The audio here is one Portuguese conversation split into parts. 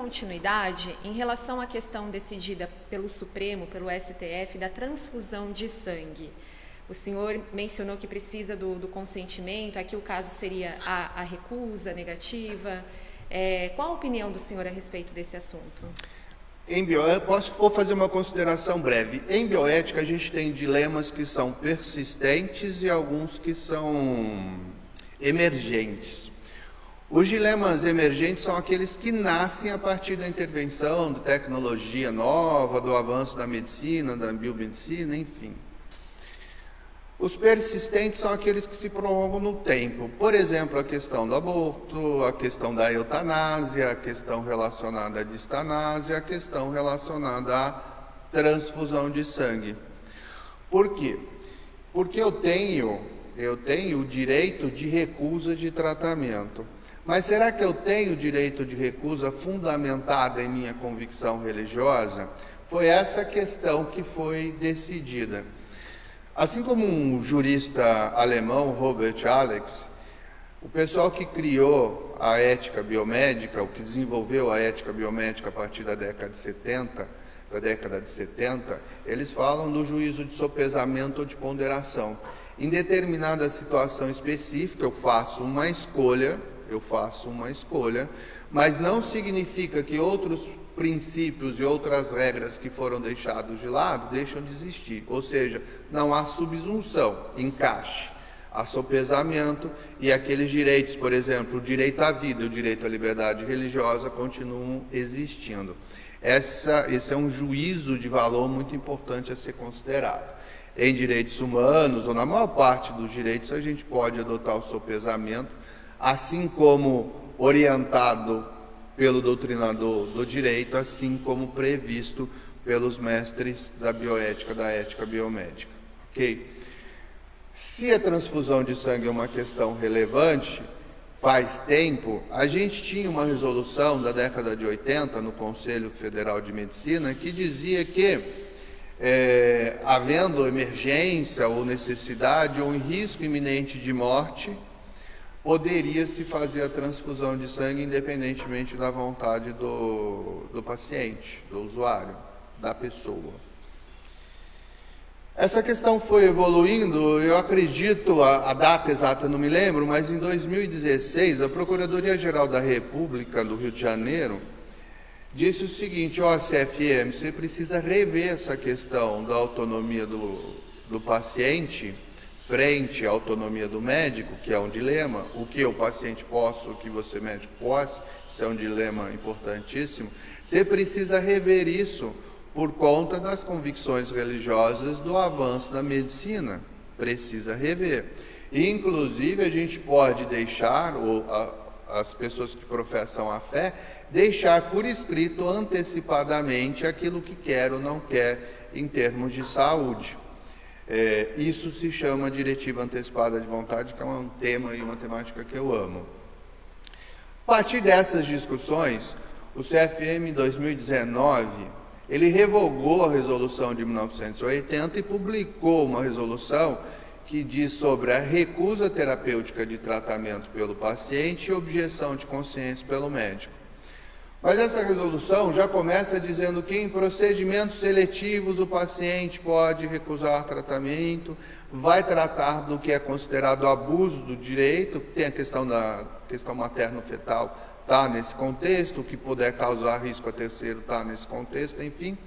continuidade em relação à questão decidida pelo Supremo, pelo STF, da transfusão de sangue. O senhor mencionou que precisa do consentimento, aqui o caso seria a recusa negativa. Qual a opinião do senhor a respeito desse assunto? Vou fazer uma consideração breve. Em bioética, a gente tem dilemas que são persistentes e alguns que são emergentes. Os dilemas emergentes são aqueles que nascem a partir da intervenção de tecnologia nova, do avanço da medicina, da biomedicina, enfim. Os persistentes são aqueles que se prolongam no tempo. Por exemplo, a questão do aborto, a questão da eutanásia, a questão relacionada à distanásia, a questão relacionada à transfusão de sangue. Por quê? Porque eu tenho o direito de recusa de tratamento. Mas será que eu tenho o direito de recusa fundamentado em minha convicção religiosa? Foi essa questão que foi decidida. Assim como um jurista alemão, Robert Alex, o pessoal que criou a ética biomédica, o que desenvolveu a ética biomédica a partir da década de 70, eles falam do juízo de sopesamento ou de ponderação. Em determinada situação específica, eu faço uma escolha, mas não significa que outros princípios e outras regras que foram deixados de lado deixam de existir. Ou seja, não há subsunção, encaixe. Há sopesamento e aqueles direitos, por exemplo, o direito à vida e o direito à liberdade religiosa continuam existindo. Esse é um juízo de valor muito importante a ser considerado. Em direitos humanos, ou na maior parte dos direitos, a gente pode adotar o sopesamento, assim como orientado pelo doutrinador do direito, assim como previsto pelos mestres da bioética, da ética biomédica. Ok? Se a transfusão de sangue é uma questão relevante, faz tempo, a gente tinha uma resolução da década de 80 no Conselho Federal de Medicina que dizia que, havendo emergência ou necessidade ou risco iminente de morte, poderia-se fazer a transfusão de sangue independentemente da vontade do paciente, do usuário, da pessoa. Essa questão foi evoluindo, eu acredito, a data exata não me lembro, mas em 2016, a Procuradoria-Geral da República do Rio de Janeiro disse o seguinte: CFM, você precisa rever essa questão da autonomia do paciente frente à autonomia do médico, que é um dilema, o que o paciente possa, o que você médico possa, isso é um dilema importantíssimo. Você precisa rever isso por conta das convicções religiosas do avanço da medicina, precisa rever. E, inclusive, a gente pode deixar, as pessoas que professam a fé, deixar por escrito antecipadamente aquilo que quer ou não quer em termos de saúde. Isso se chama diretiva antecipada de vontade, que é um tema e uma temática que eu amo. A partir dessas discussões, o CFM em 2019, ele revogou a resolução de 1980 e publicou uma resolução que diz sobre a recusa terapêutica de tratamento pelo paciente e objeção de consciência pelo médico. Mas essa resolução já começa dizendo que em procedimentos seletivos o paciente pode recusar tratamento, vai tratar do que é considerado abuso do direito, tem a questão materno-fetal, está nesse contexto, o que puder causar risco a terceiro está nesse contexto, enfim.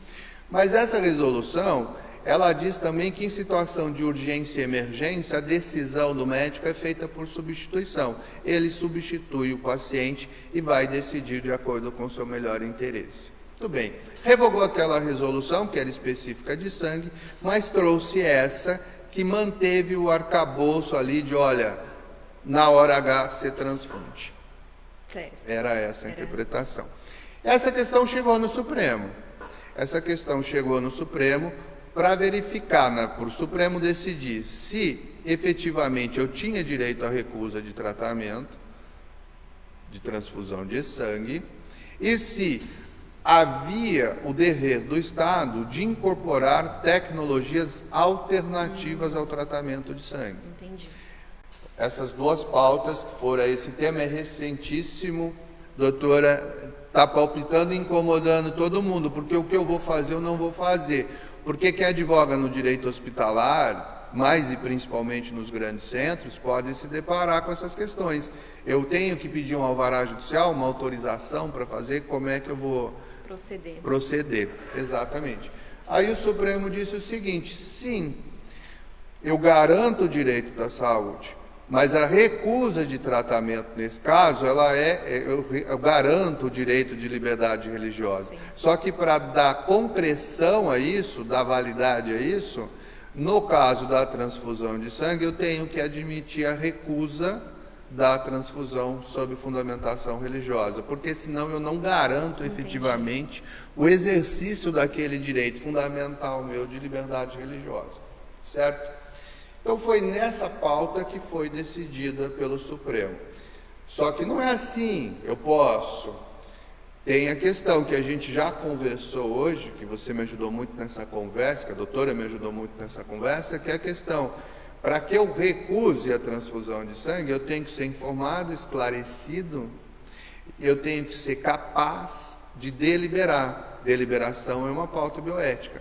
Mas essa resolução, ela diz também que em situação de urgência e emergência, a decisão do médico é feita por substituição. Ele substitui o paciente e vai decidir de acordo com o seu melhor interesse. Muito bem, revogou aquela resolução, que era específica de sangue, mas trouxe essa que manteve o arcabouço ali de, olha, na hora H você transfunde. Certo. Era essa a interpretação. Essa questão chegou no Supremo. Para verificar, por o Supremo decidir se efetivamente eu tinha direito à recusa de tratamento, de transfusão de sangue, e se havia o dever do Estado de incorporar tecnologias alternativas ao tratamento de sangue. Entendi. Essas duas pautas que foram, esse tema é recentíssimo, doutora, está palpitando e incomodando todo mundo, porque o que eu vou fazer eu não vou fazer. Porque quem advoga no direito hospitalar, mais e principalmente nos grandes centros, pode se deparar com essas questões. Eu tenho que pedir um alvará judicial, uma autorização para fazer, como é que eu vou proceder? Exatamente. Aí o Supremo disse o seguinte: sim, eu garanto o direito da saúde, mas a recusa de tratamento nesse caso, eu garanto o direito de liberdade religiosa. Sim. Só que para dar concreção a isso, dar validade a isso, no caso da transfusão de sangue, eu tenho que admitir a recusa da transfusão sob fundamentação religiosa, porque senão eu não garanto efetivamente o exercício daquele direito fundamental meu de liberdade religiosa, certo? Então foi nessa pauta que foi decidida pelo Supremo. Só que não é assim, eu posso. Tem a questão que a gente já conversou hoje, que você me ajudou muito nessa conversa, que a doutora me ajudou muito nessa conversa, que é a questão: para que eu recuse a transfusão de sangue, eu tenho que ser informado, esclarecido, eu tenho que ser capaz de deliberar. Deliberação é uma pauta bioética.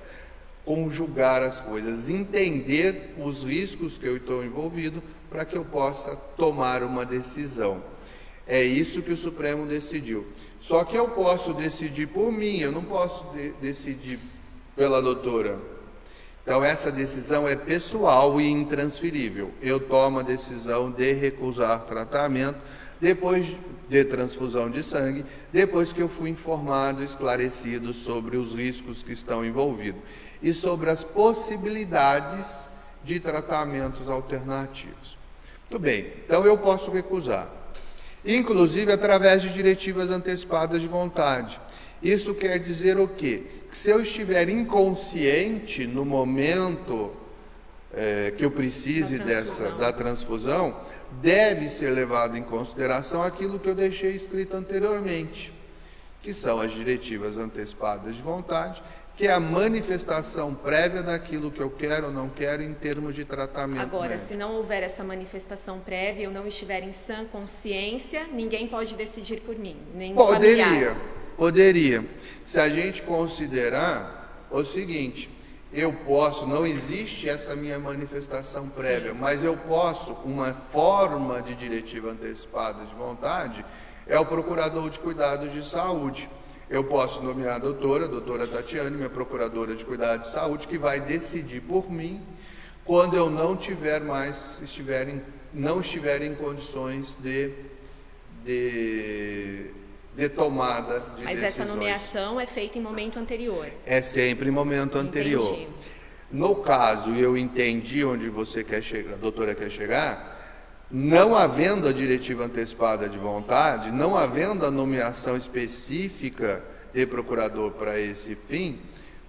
Conjugar as coisas, entender os riscos que eu estou envolvido para que eu possa tomar uma decisão. É isso que o Supremo decidiu. Só que eu posso decidir por mim, eu não posso decidir pela doutora. Então essa decisão é pessoal e intransferível. Eu tomo a decisão de recusar tratamento depois de transfusão de sangue, depois que eu fui informado, esclarecido sobre os riscos que estão envolvidos e sobre as possibilidades de tratamentos alternativos. Muito bem, então eu posso recusar, inclusive através de diretivas antecipadas de vontade. Isso quer dizer o quê? Que se eu estiver inconsciente no momento que eu precise da transfusão, deve ser levado em consideração aquilo que eu deixei escrito anteriormente, que são as diretivas antecipadas de vontade, que é a manifestação prévia daquilo que eu quero ou não quero em termos de tratamento. Agora, se não houver essa manifestação prévia, eu não estiver em sã consciência, ninguém pode decidir por mim, nem familiar. Poderia. Se a gente considerar o seguinte: eu posso, não existe essa minha manifestação prévia, sim, mas eu posso, uma forma de diretiva antecipada de vontade, é o procurador de cuidados de saúde. Eu posso nomear a doutora Tatiane, minha procuradora de cuidados de saúde, que vai decidir por mim quando eu não estiver em condições de tomada de decisões. Mas essa nomeação é feita em momento anterior? É sempre em momento anterior. Entendi. No caso, eu entendi onde você quer chegar, a doutora quer chegar. Não havendo a diretiva antecipada de vontade, não havendo a nomeação específica de procurador para esse fim,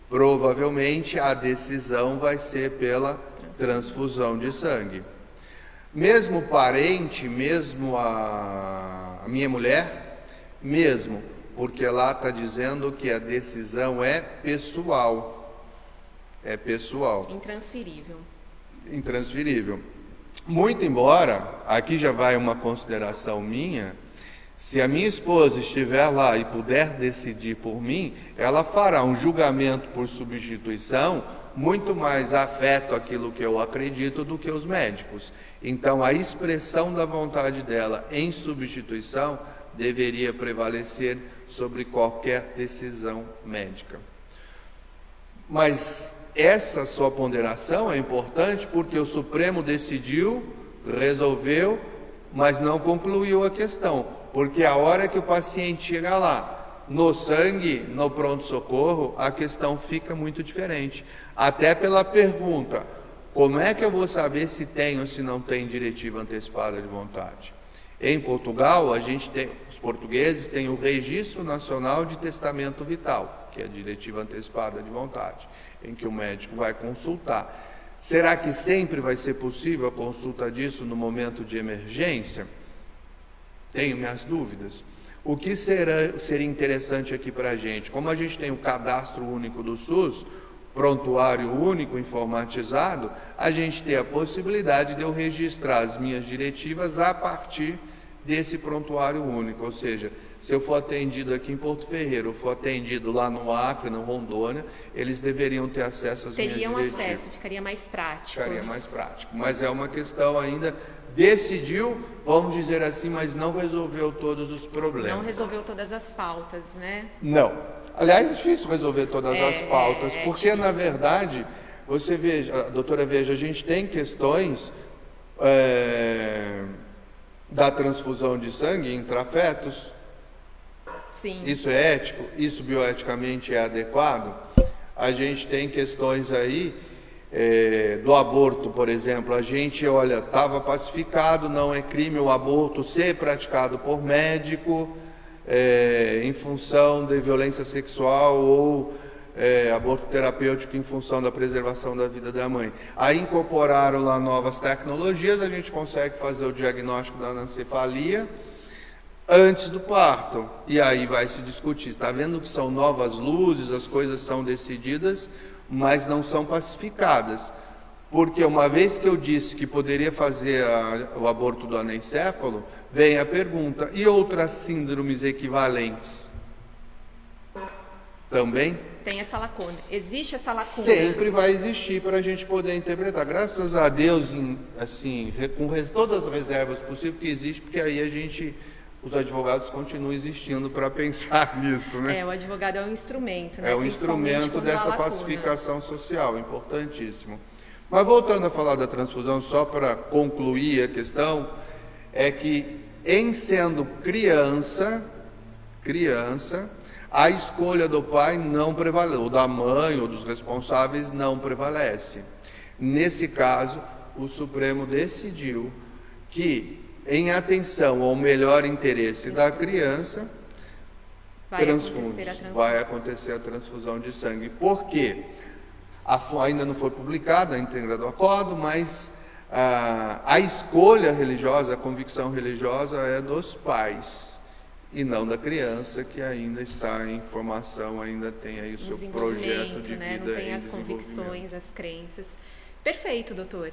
provavelmente a decisão vai ser pela transfusão de sangue. Mesmo o parente, mesmo a minha mulher, mesmo, porque lá está dizendo que a decisão é pessoal. É pessoal. Intransferível. Intransferível. Muito embora, aqui já vai uma consideração minha, se a minha esposa estiver lá e puder decidir por mim, ela fará um julgamento por substituição muito mais afeto àquilo que eu acredito do que os médicos. Então, a expressão da vontade dela em substituição deveria prevalecer sobre qualquer decisão médica. Mas essa sua ponderação é importante porque o Supremo decidiu, resolveu, mas não concluiu a questão. Porque a hora que o paciente chega lá, no sangue, no pronto-socorro, a questão fica muito diferente. Até pela pergunta: como é que eu vou saber se tem ou se não tem diretiva antecipada de vontade? Em Portugal, os portugueses têm o Registro Nacional de Testamento Vital, que é a diretiva antecipada de vontade, em que o médico vai consultar. Será que sempre vai ser possível a consulta disso no momento de emergência? Tenho minhas dúvidas. O que seria interessante aqui para a gente? Como a gente tem o cadastro único do SUS, prontuário único informatizado, a gente tem a possibilidade de eu registrar as minhas diretivas a partir desse prontuário único, ou seja, se eu for atendido aqui em Porto Ferreira, ou for atendido lá no Acre, no Rondônia, eles deveriam ter acesso às minhas diretivas. Teriam acesso, ficaria mais prático. Ficaria mais prático, mas é uma questão ainda, decidiu, vamos dizer assim, mas não resolveu todos os problemas. Não resolveu todas as pautas, né? Não. Aliás, é difícil resolver todas as pautas, porque difícil. na verdade, você veja, doutora, veja, a gente tem questões da transfusão de sangue intrafetos. Sim. Isso é ético? Isso bioeticamente é adequado? A gente tem questões aí do aborto, por exemplo. A gente, olha, estava pacificado, não é crime o aborto ser praticado por médico em função de violência sexual ou aborto terapêutico em função da preservação da vida da mãe. Aí incorporaram lá novas tecnologias, a gente consegue fazer o diagnóstico da anencefalia antes do parto. E aí vai se discutir. Está vendo que são novas luzes, as coisas são decididas, mas não são pacificadas. Porque uma vez que eu disse que poderia fazer o aborto do anencéfalo, vem a pergunta, e outras síndromes equivalentes? Também? Tem essa lacuna. Existe essa lacuna. Sempre vai existir para a gente poder interpretar. Graças a Deus, assim, com todas as reservas possíveis que existe, porque aí os advogados continuam existindo para pensar nisso, né? O advogado é um instrumento, né? É um instrumento dessa pacificação social, importantíssimo. Mas voltando a falar da transfusão, só para concluir a questão, é que em sendo criança, a escolha do pai não prevalece, ou da mãe, ou dos responsáveis não prevalece. Nesse caso, o Supremo decidiu que, em atenção ao melhor interesse da criança, vai acontecer a transfusão de sangue. Por quê? Ainda não foi publicada a íntegra do acordo, mas a escolha religiosa, a convicção religiosa é dos pais e não da criança, que ainda está em formação, ainda tem aí o seu projeto de vida, né? Não tem as convicções, as crenças. Perfeito, doutor.